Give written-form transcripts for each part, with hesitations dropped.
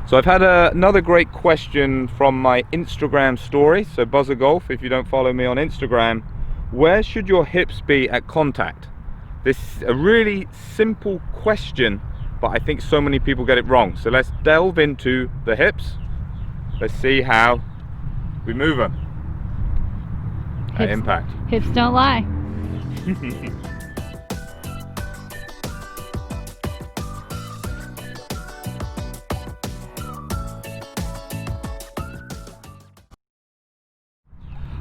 So I've had another great question from my Instagram story. So Buzza Golf, if you don't follow me on Instagram, where should your hips be at contact? This is a really simple question, but I think so many people get it wrong. So let's delve into the hips. Let's see how we move them at impact. Hips don't lie.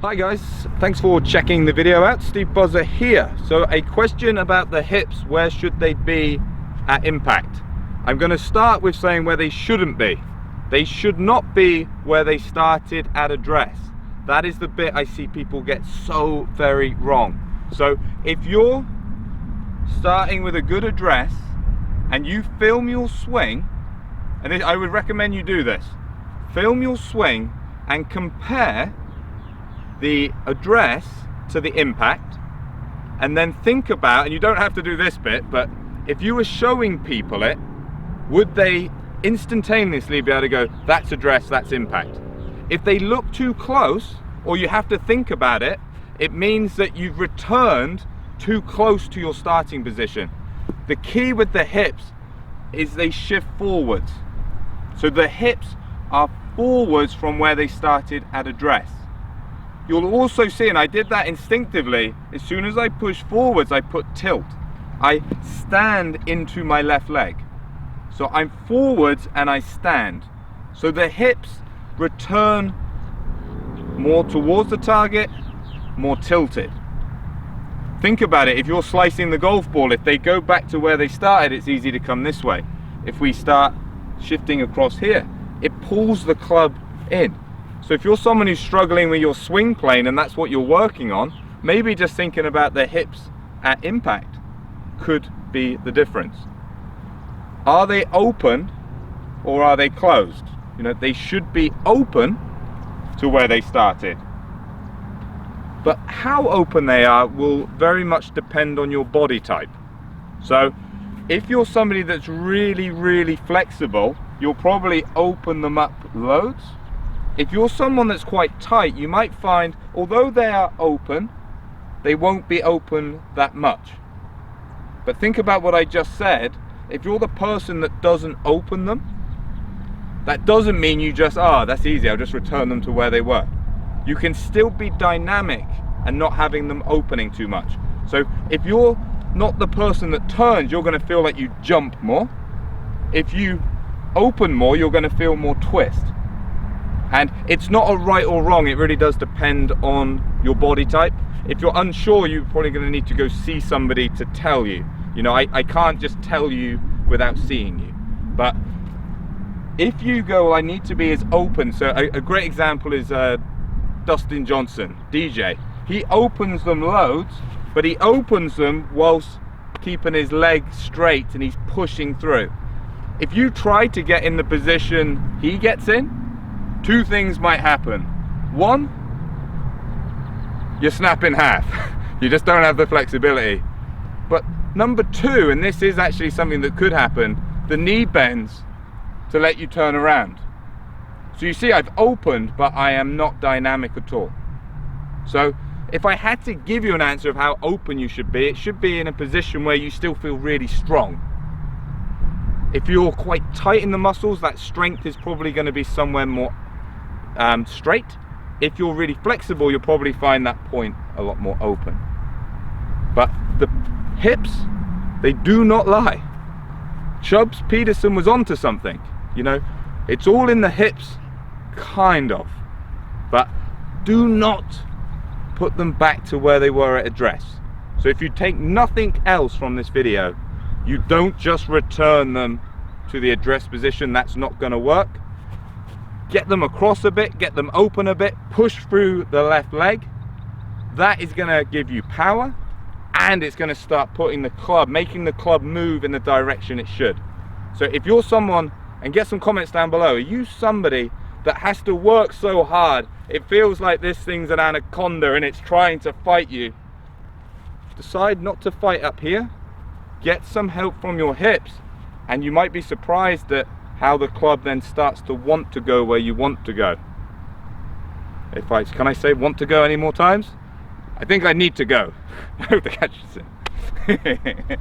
Hi guys, thanks for checking the video out. Steve Buzza here. So a question about the hips, where should they be at impact? I'm going to start with saying where they shouldn't be. They should not be where they started at address. That is the bit I see people get so very wrong. So if you're starting with a good address and you film your swing, and I would recommend you do this, film your swing and compare the address to the impact, and then think about, and you don't have to do this bit, but if you were showing people it, would they instantaneously be able to go, that's address, that's impact? If they look too close, or you have to think about it, it means that you've returned too close to your starting position. The key with the hips is they shift forwards. So the hips are forwards from where they started at address. You'll also see, and I did that instinctively, as soon as I push forwards, I put tilt. I stand into my left leg. So I'm forwards and I stand. So the hips return more towards the target, more tilted. Think about it, if you're slicing the golf ball, if they go back to where they started, it's easy to come this way. If we start shifting across here, it pulls the club in. So if you're someone who's struggling with your swing plane and that's what you're working on, maybe just thinking about the hips at impact could be the difference. Are they open or are they closed? You know, they should be open to where they started. But how open they are will very much depend on your body type. So if you're somebody that's really, really flexible, you'll probably open them up loads. If you're someone that's quite tight, you might find, although they are open, they won't be open that much. But think about what I just said. If you're the person that doesn't open them, that doesn't mean you just, that's easy, I'll just return them to where they were. You can still be dynamic and not having them opening too much. So if you're not the person that turns, you're going to feel like you jump more. If you open more, you're going to feel more twist. And it's not a right or wrong, it really does depend on your body type. If you're unsure, you're probably going to need to go see somebody to tell you. You know, I can't just tell you without seeing you. But if you go, well, I need to be as open. So a great example is Dustin Johnson, DJ. He opens them loads, but he opens them whilst keeping his leg straight and he's pushing through. If you try to get in the position he gets in, two things might happen. One, you snap in half. You just don't have the flexibility. But number two, and this is actually something that could happen, the knee bends to let you turn around. So you see, I've opened, but I am not dynamic at all. So if I had to give you an answer of how open you should be, it should be in a position where you still feel really strong. If you're quite tight in the muscles, that strength is probably going to be somewhere more straight. If you're really flexible, you'll probably find that point a lot more open. But the hips, they do not lie. Chubbs Peterson was onto something. You know, it's all in the hips, kind of. But do not put them back to where they were at address. So if you take nothing else from this video, you don't just return them to the address position. That's not going to work. Get them across a bit, get them open a bit, push through the left leg. That is going to give you power, and it's going to start putting the club, making the club move in the direction it should. So if you're someone, and get some comments down below, are you somebody that has to work so hard, it feels like this thing's an anaconda and it's trying to fight you? Decide not to fight up here. Get some help from your hips, and you might be surprised that how the club then starts to want to go where you want to go. Can I say want to go any more times? I think I need to go. I hope the catch is in.